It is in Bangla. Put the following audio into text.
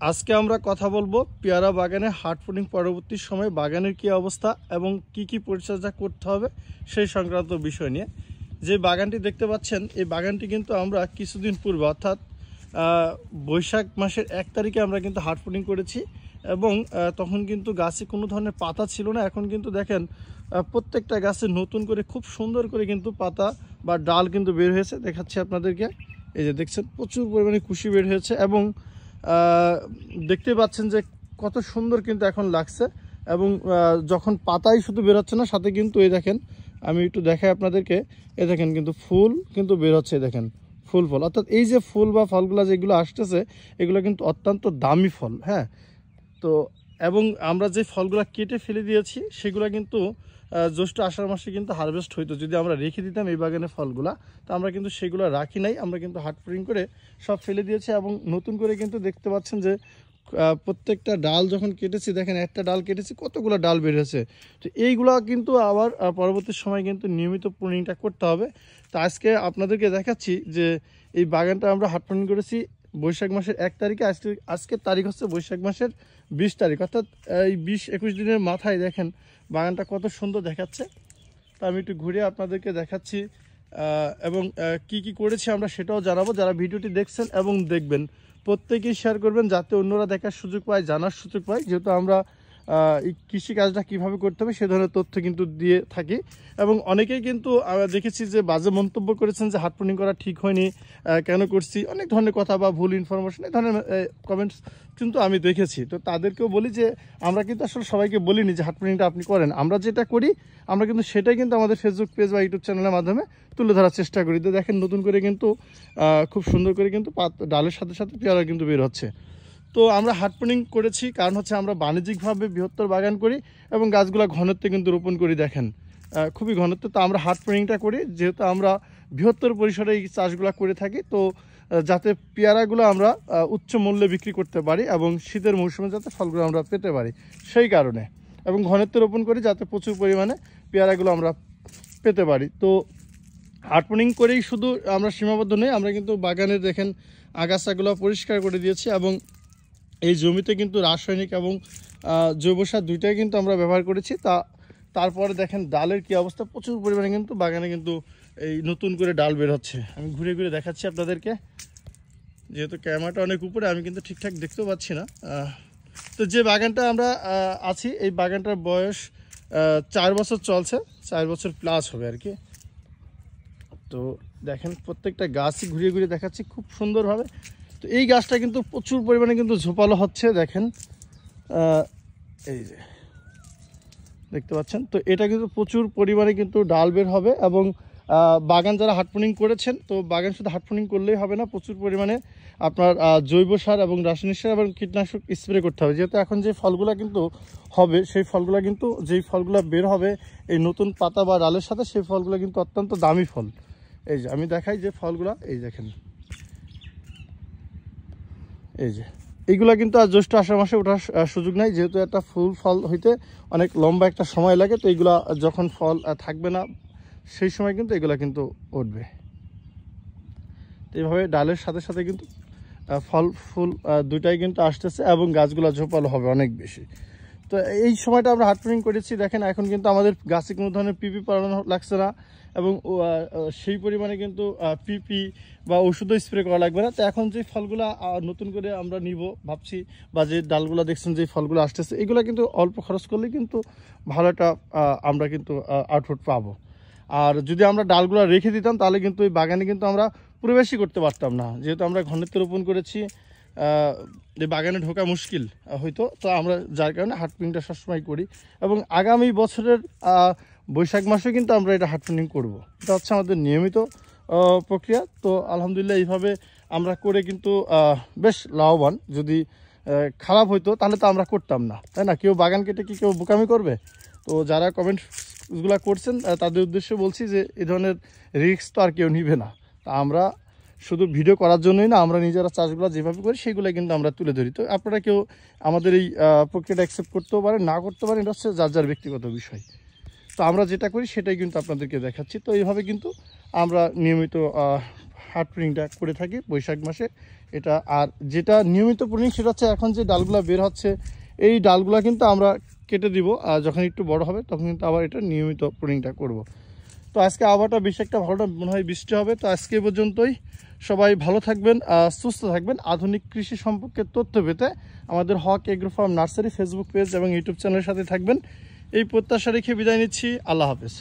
আজকে আমরা কথা বলবো পেয়ারা বাগানে হার্ড ফ্রুটিং পরবর্তী সময়ে বাগানের কি অবস্থা এবং কি পরিচর্যা করতে হবে সেই সংক্রান্ত বিষয় নিয়ে। যে বাগানটি দেখতে পাচ্ছেন এই বাগানটি কিন্তু আমরা কিছুদিন পূর্বে অর্থাৎ বৈশাখ মাসের 1 তারিখে আমরা কিন্তু হার্ড ফ্রুটিং করেছি এবং তখন কিন্তু গাছে কোনো ধরনের পাতা ছিল না। এখন কিন্তু দেখেন প্রত্যেকটা গাছে নতুন করে খুব সুন্দর করে কিন্তু পাতা বা ডাল কিন্তু বের হয়েছে। দেখাচ্ছি আপনাদেরকে, এই যে দেখছেন প্রচুর পরিমাণে কুশি বের হয়েছে এবং দেখতে পাচ্ছেন যে কত সুন্দর কিন্তু এখন লাগছে। এবং যখন পাতাই শুধু বেরোচ্ছে না, সাথে কিন্তু এই দেখেন আমি একটু দেখাই আপনাদেরকে, এই দেখেন কিন্তু ফুল কিন্তু বের হচ্ছে, দেখেন ফল। অর্থাৎ এই যে ফুল বা ফলগুলো যেগুলো আসতেছে এগুলো কিন্তু অত্যন্ত দামি ফল। হ্যাঁ, তো এবং আমরা যে ফলগুলো কেটে ফেলে দিয়েছি সেগুলো কিন্তু জ্যৈষ্ঠ আষাঢ় মাসে কিন্তু হারভেস্ট হইতো। যদি আমরা রেখে দিতাম এই বাগানের ফলগুলা, তো আমরা কিন্তু সেগুলো রাখি নাই, আমরা কিন্তু হার্ড ফ্রুটিং করে সব ফেলে দিয়েছি। এবং নতুন করে কিন্তু দেখতে পাচ্ছেন যে প্রত্যেকটা ডাল যখন কেটেছি, দেখেন একটা ডাল কেটেছি কতগুলো ডাল বের হয়েছে। তো এইগুলা কিন্তু আবার পরবর্তী সময় কিন্তু নিয়মিত প্রুনিংটা করতে হবে। তো আজকে আপনাদেরকে দেখাচ্ছি যে এই বাগানটা আমরা হার্ড ফ্রুটিং করেছি বৈশাখ মাসের 1 তারিখে। আজকের তারিখ হচ্ছে বৈশাখ মাসের 20 তারিখ, অর্থাৎ এই 20-21 দিনের মাথায় দেখেন বাগানটা কত সুন্দর দেখাচ্ছে। তা আমি একটু ঘুরে আপনাদেরকে দেখাচ্ছি এবং কি করেছি আমরা সেটাও জানাবো। যারা ভিডিওটি দেখছেন এবং দেখবেন প্রত্যেকেই শেয়ার করবেন যাতে অন্যরা দেখার সুযোগ পায়, জানার সুযোগ পায়। যেহেতু আমরা এই কৃষিকাজটা কীভাবে করতে হবে সে ধরনের তথ্য কিন্তু দিয়ে থাকি। এবং অনেকেই কিন্তু দেখেছি যে বাজে মন্তব্য করেছেন যে হার্ড ফ্রুটিং করা ঠিক হয়নি, কেন করছি, অনেক ধরনের কথা বা ভুল ইনফরমেশন এই ধরনের কমেন্টস কিন্তু আমি দেখেছি। তো তাদেরকেও বলি যে আমরা কিন্তু আসলে সবাইকে বলিনি যে হার্ড ফ্রুটিংটা আপনি করেন। আমরা যেটা করি আমরা কিন্তু সেটাই কিন্তু আমাদের ফেসবুক পেজ বা ইউটিউব চ্যানেলের মাধ্যমে তুলে ধরার চেষ্টা করি। তো দেখেন নতুন করে কিন্তু খুব সুন্দর করে কিন্তু ডালের সাথে সাথে পেয়ারা কিন্তু বের হচ্ছে। তো আমরা হার্ড ফ্রুটিং করেছি কারণ হচ্ছে আমরা বাণিজ্যিকভাবে বৃহত্তর বাগান করি এবং গাছগুলো ঘনত্বে কিন্তু রোপণ করি, দেখেন খুবই ঘনত্ব। তো আমরা হার্ড ফ্রুটিংটা করি যেহেতু আমরা বৃহত্তর পরিসরে এই চাষগুলো করে থাকি, তো যাতে পেয়ারাগুলো আমরা উচ্চ মূল্যে বিক্রি করতে পারি এবং শীতের মৌসুমে যাতে ফলগুলো আমরা পেতে পারি সেই কারণে, এবং ঘনত্বে রোপণ করি যাতে প্রচুর পরিমাণে পেয়ারাগুলো আমরা পেতে পারি। তো হার্ড ফ্রুটিং করেই শুধু আমরা সীমাবদ্ধ নই, আমরা কিন্তু বাগানের দেখেন আগাছাগুলো পরিষ্কার করে দিয়েছি এবং এই জমিতে কিন্তু রাসায়নিক এবং জৈব সার দুইটাই কিন্তু আমরা ব্যবহার করেছি। তারপরে দেখেন ডালের কি অবস্থা, প্রচুর পরিমাণে কিন্তু বাগানে কিন্তু এই নতুন করে ডাল বের হচ্ছে। আমি ঘুরে ঘুরে দেখাচ্ছি আপনাদেরকে, যেহেতু ক্যামেরাটা অনেক উপরে আমি কিন্তু ঠিকঠাক দেখতেও পাচ্ছি না। তো যে বাগানটা আমরা আছি এই বাগানটার বয়স 4 বছর চলছে, 4 বছর প্লাস হবে আর কি। তো দেখেন প্রত্যেকটা গাছই ঘুরিয়ে ঘুরিয়ে দেখাচ্ছি খুব সুন্দরভাবে। তো এই গাছটা কিন্তু প্রচুর পরিমাণে কিন্তু ঝোপালো হচ্ছে, দেখেন এই যে দেখতে পাচ্ছেন। তো এটা কিন্তু প্রচুর পরিমাণে কিন্তু ডাল বের হবে এবং বাগান যারা হার্ড ফ্রুটিং করেছেন, তো বাগান শুধু হার্ড ফ্রুটিং করলেই হবে না, প্রচুর পরিমাণে আপনার জৈব সার এবং রাসায়নিক সার এবং কীটনাশক স্প্রে করতে হবে। যেহেতু এখন যে ফলগুলো কিন্তু হবে সেই ফলগুলো কিন্তু যেই ফলগুলো বের হবে এই নতুন পাতা বা ডালের সাথে, সেই ফলগুলো কিন্তু অত্যন্ত দামি ফল। এই যে আমি দেখাই যে ফলগুলো, এই দেখেন এই যে এইগুলা কিন্তু আর জ্যৈষ্ঠ আষাঢ় মাসে ওঠার সুযোগ নাই, যেহেতু একটা ফল হইতে অনেক লম্বা একটা সময় লাগে। তো এইগুলা যখন ফল থাকবে না সেই সময় কিন্তু এগুলা কিন্তু উঠবে। তো এইভাবে ডালের সাথে সাথে কিন্তু ফুল দুইটাই কিন্তু আসতেছে এবং গাছগুলো ঝোপালো হবে অনেক বেশি। তো এই সময়টা আমরা হার্ড ফ্রুটিং করেছি, দেখেন এখন কিন্তু আমাদের গাছে কোনো ধরনের পিপি পড়ানো লাগছে না এবং সেই পরিমাণে কিন্তু পিপি বা ওষুধও স্প্রে করা লাগবে না। তো এখন যে ফলগুলো নতুন করে আমরা নিব ভাবছি বা যে ডালগুলো দেখছেন যে ফলগুলো আসতেছে, এগুলো কিন্তু অল্প খরচ করলে কিন্তু ভালো একটা আমরা কিন্তু আউটপুট পাবো। আর যদি আমরা ডালগুলো রেখে দিতাম তাহলে কিন্তু এই বাগানে কিন্তু আমরা প্রবেশই করতে পারতাম না, যেহেতু আমরা ঘনত্ব রোপণ করেছি এই বাগানে ঢোকা মুশকিল হয়তো। তো আমরা যার কারণে হার্ড ফ্রুটিংটা সবসময় করি এবং আগামী বছরের বৈশাখ মাসে কিন্তু আমরা এটা হার্ড ফ্রুটিং করবো। এটা হচ্ছে আমাদের নিয়মিত প্রক্রিয়া। তো আলহামদুলিল্লাহ এইভাবে আমরা করে কিন্তু বেশ লাভবান। যদি খারাপ হইতো তাহলে তো আমরা করতাম না, তাই না? কেউ বাগান কেটে কি কেউ বোকামি করবে? তো যারা কমেন্টসগুলো করছেন তাদের উদ্দেশ্যে বলছি যে এই ধরনের রিস্ক তো আর কেউ নিবে না। তা আমরা শুধু ভিডিও করার জন্যই না, আমরা নিজেরা চাষগুলো যেভাবে করি সেগুলো কিন্তু আমরা তুলে ধরি। তো আপনারা কেউ আমাদের এই প্রক্রিয়াটা অ্যাকসেপ্ট করতেও পারেন, না করতে পারেন, এটা হচ্ছে যার যার ব্যক্তিগত বিষয়। তো আমরা যেটা করি সেটাই কিন্তু আপনাদেরকে দেখাচ্ছি। তো এইভাবে কিন্তু আমরা নিয়মিত হার্ড ফ্রুটিংটা করে থাকি বৈশাখ মাসে এটা। আর যেটা নিয়মিত প্রুনিং সেটা হচ্ছে এখন যে ডালগুলা বের হচ্ছে এই ডালগুলা কিন্তু আমরা কেটে দিব, আর যখন একটু বড় হবে তখন কিন্তু আবার এটা নিয়মিত প্রুনিংটা করব। তো আজকে আবহাওয়াটা বেশ একটা ভালো মনে হয় বৃষ্টি হবে। তো আজকে এ পর্যন্তই, সবাই ভালো থাকবেন, সুস্থ থাকবেন। আধুনিক কৃষি সম্পর্কে তথ্য পেতে আমাদের Haque agro farm nursery Facebook page এবং ইউটিউব চ্যানেলের সাথে থাকবেন। এই প্রত্যাশা রেখে বিদায় নিচ্ছি। আল্লাহ হাফেজ।